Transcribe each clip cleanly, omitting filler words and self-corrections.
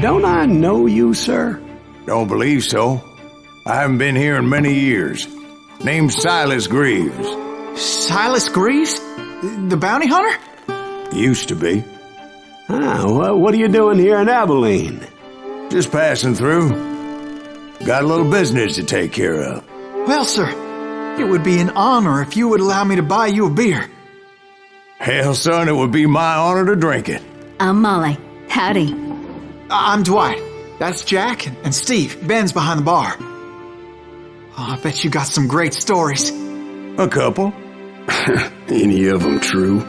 Don't I know you, sir? Don't believe so. I haven't been here in many years. Name's Silas Greaves. Silas Greaves? The bounty hunter? Used to be. Well, what are you doing here in Abilene? Just passing through. Got a little business to take care of. Well, sir, it would be an honor if you would allow me to buy you a beer. Hell, son, it would be my honor to drink it. I'm Molly. Howdy. I'm Dwight. That's Jack and Steve. Ben's behind the bar. Oh, I bet you got some great stories. A couple. Any of them true?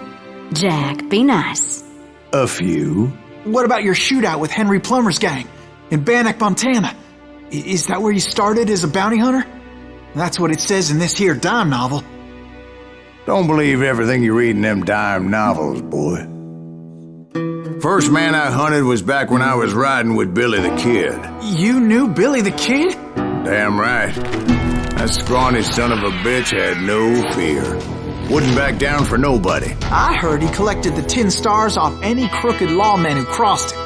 Jack, be nice. A few. What about your shootout with Henry Plummer's gang in Bannock, Montana? Is that where you started as a bounty hunter? That's what it says in this here dime novel. Don't believe everything you read in them dime novels, boy. First man I hunted was back when I was riding with Billy the Kid. You knew Billy the Kid? Damn right. That scrawny son of a bitch had no fear. Wouldn't back down for nobody. I heard he collected the 10 stars off any crooked lawman who crossed him.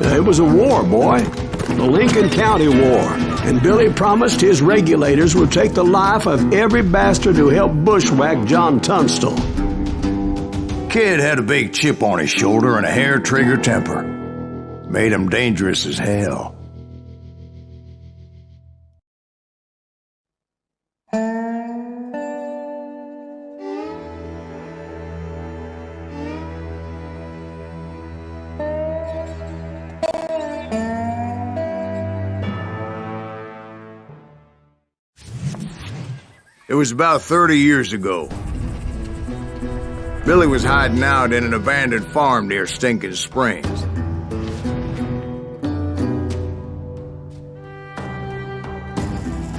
It was a war, boy. The Lincoln County War. And Billy promised his regulators would take the life of every bastard who helped bushwhack John Tunstall. Kid had a big chip on his shoulder and a hair-trigger temper. Made him dangerous as hell. It was about 30 years ago. Billy was hiding out in an abandoned farm near Stinking Springs.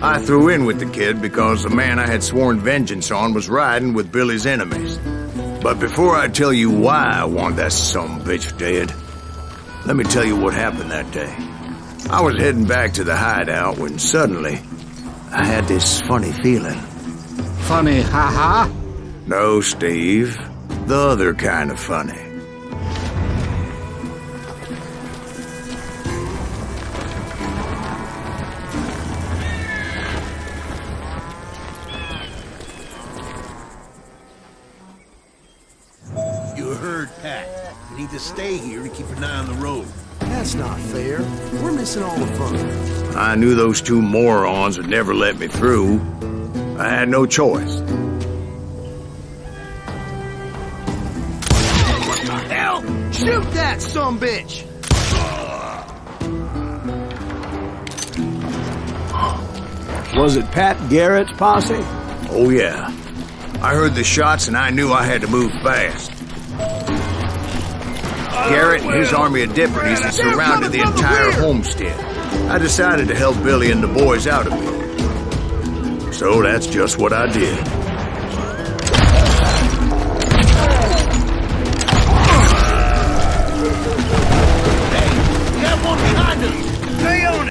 I threw in with the kid because the man I had sworn vengeance on was riding with Billy's enemies. But before I tell you why I want that sumbitch dead, let me tell you what happened that day. I was heading back to the hideout when suddenly I had this funny feeling. Funny, haha? No, Steve. The other kind of funny. You heard Pat. You need to stay here to keep an eye on the road. That's not fair. We're missing all the fun. I knew those two morons would never let me through. I had no choice. What the hell? Shoot that sumbitch! Was it Pat Garrett's posse? Oh, yeah. I heard the shots and I knew I had to move fast. Garrett and his army of deputies had surrounded the entire homestead. I decided to help Billy and the boys out of it. So that's just what I did. Hey, we got one behind us. Stay on it.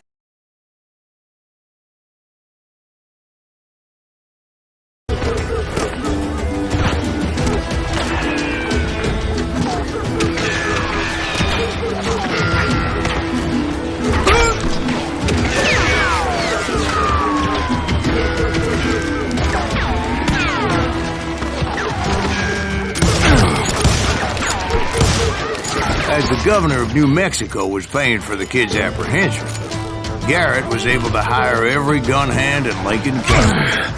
As the governor of New Mexico was paying for the kid's apprehension, Garrett was able to hire every gun hand in Lincoln County.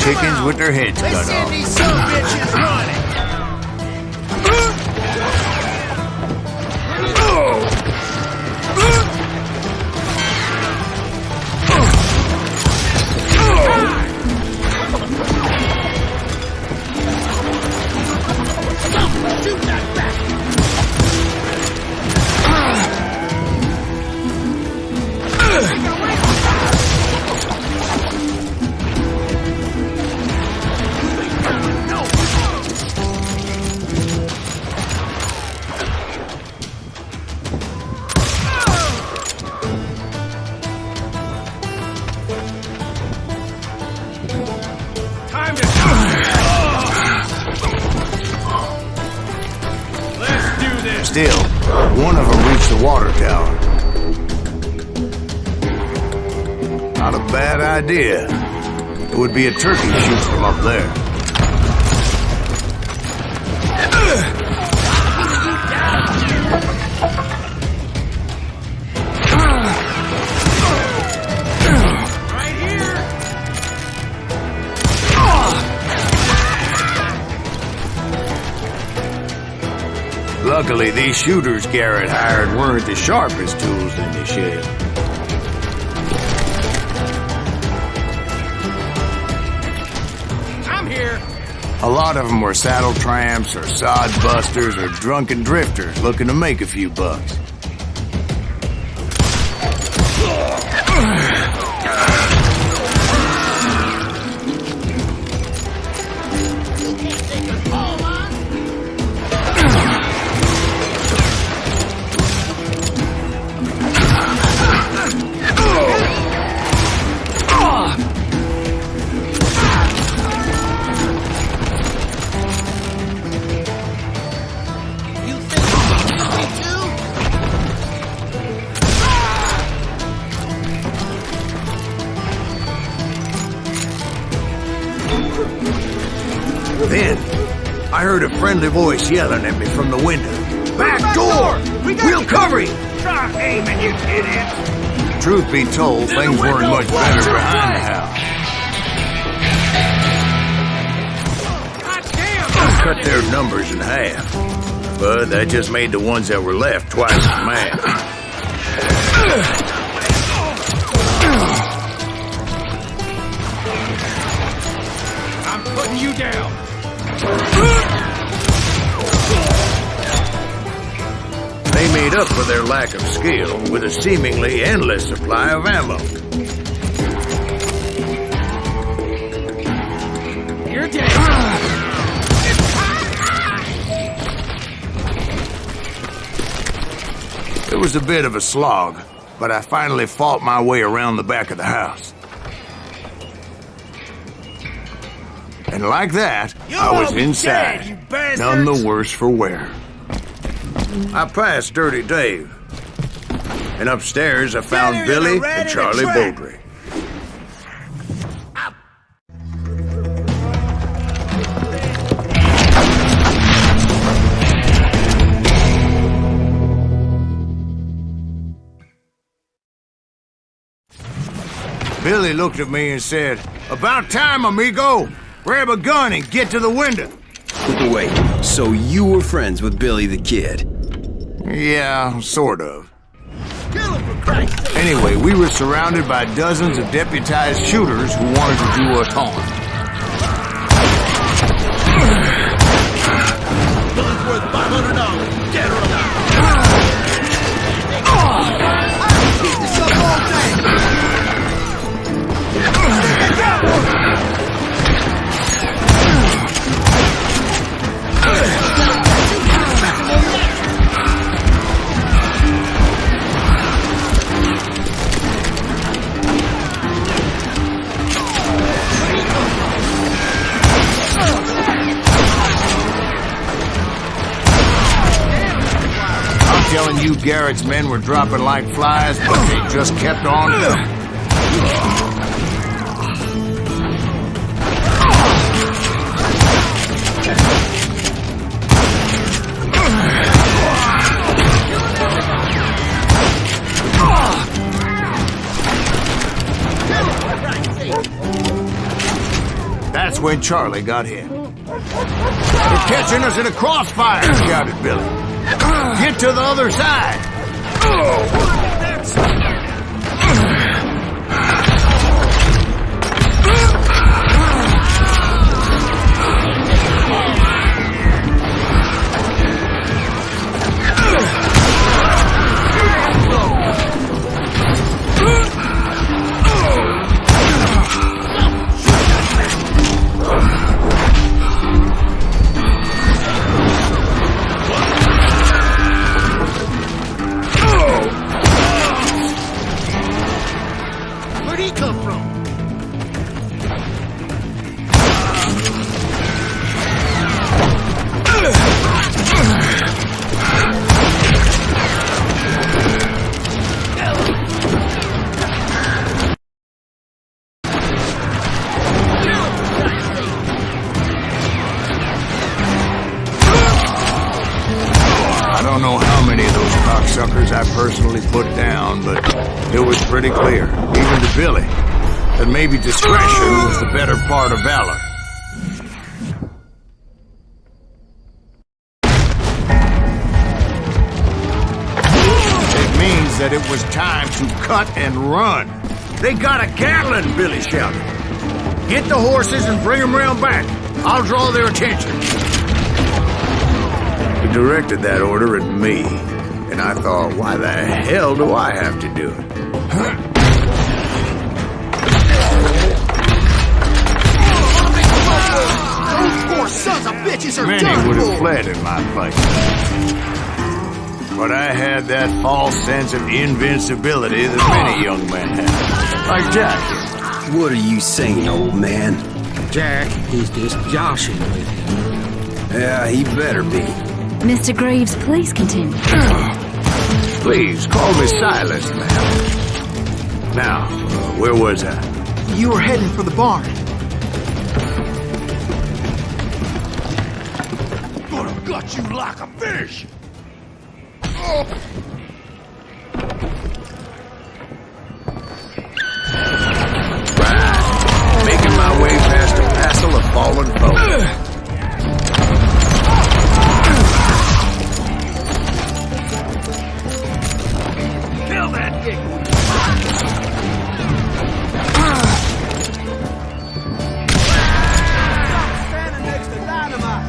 chickens with their heads Let's cut send off. these son of bitches running. Shoot that bastard! Time to Let's do this. Still, one of them reached the water tower. Not a bad idea. It would be a turkey shoot from up there. Right here. Luckily, these shooters Garrett hired weren't the sharpest tools in the shed. I'm here. A lot of them were saddle tramps or sod busters or drunken drifters looking to make a few bucks. You think you can shoot me too? Then, I heard a friendly voice yelling at me from the window. Back door! We'll cover you! Stop aiming, you idiot. Truth be told, things weren't much better behind the house. God damn. Cut their numbers in half. But that just made the ones that were left twice as mad. I'm putting you down. They made up for their lack of skill with a seemingly endless supply of ammo. You're dead. It was a bit of a slog, but I finally fought my way around the back of the house. And like that, I was all be inside, dead, you bastards. none the worse for wear. I passed Dirty Dave, and upstairs I found Better than a Billy rat and in a Charlie trap. Bowdry. Billy looked at me and said, "About time, amigo. Grab a gun and get to the window." Wait, so you were friends with Billy the Kid? Yeah, sort of. Kill him for Christ's sake. Anyway, we were surrounded by dozens of deputized shooters who wanted to do us harm. Billy's worth $500, dead or alive. Keep this up all day. I'm telling you, Garrett's men were dropping like flies, but they just kept on coming. when Charlie got hit. "They're catching us in a crossfire!" shouted Billy. "Get to the other side!" Where'd he come from? I don't know how many of those cocksuckers I personally put down, but it was pretty clear, even to Billy, that maybe discretion was the better part of valor. It means that it was time to cut and run. "They got a Gatling!" Billy shouted. "Get the horses and bring them round back. I'll draw their attention." He directed that order at me, and I thought, why the hell do I have to do it? Those poor sons of bitches are Many done would have for. fled in my place. But I had that false sense of invincibility that many young men have. Like Jack. What are you saying, old man? Jack, he's just joshing with you. Yeah, he better be. Mr. Greaves, please continue. Please, call me Silas, ma'am. Now, where was I? You were heading for the barn. Gonna gut you like a fish! Right. Making my way past a passel of fallen foes. Kill that dick! Standing next to dynamite.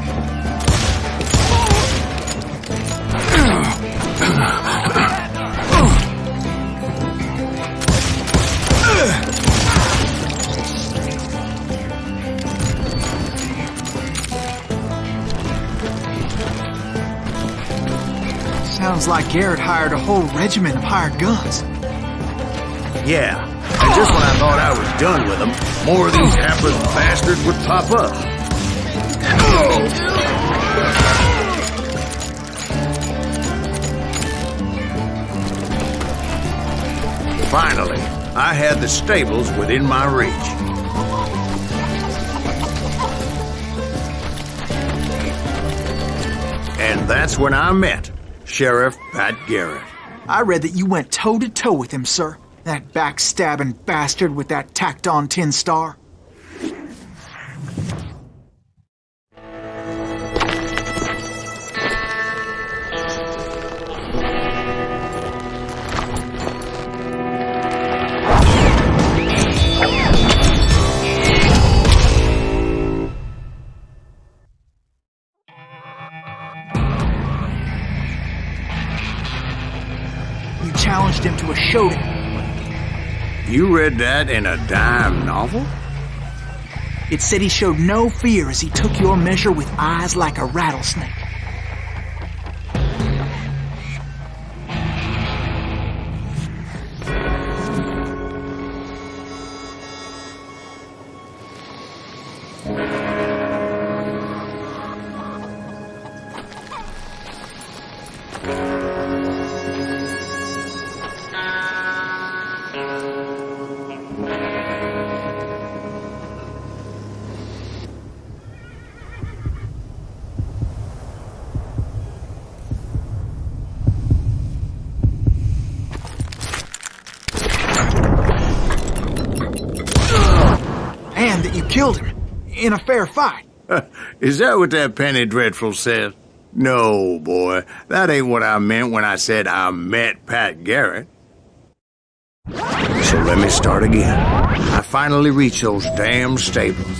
Sounds like Garrett hired a whole regiment of hired guns. Yeah, and just when I thought I was done with them, more of these hapless bastards would pop up. Finally, I had the stables within my reach. And that's when I met Sheriff Pat Garrett. I read that you went toe-to-toe with him, sir. That backstabbing bastard with that tacked-on tin star. You challenged him to a showdown. You read that in a dime novel? It said he showed no fear as he took your measure with eyes like a rattlesnake. And that you killed him. in a fair fight. Is that what that Penny Dreadful said? No, boy. That ain't what I meant when I said I met Pat Garrett. So let me start again. I finally reached those damn stables.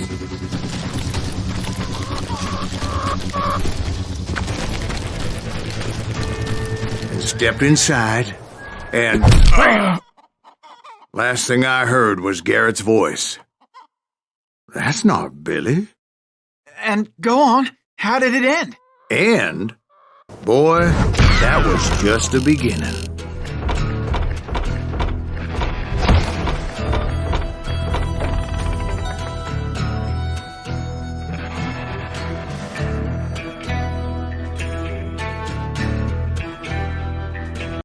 And stepped inside, and... Last thing I heard was Garrett's voice. That's not Billy. And go on. How did it end? And, boy, that was just the beginning.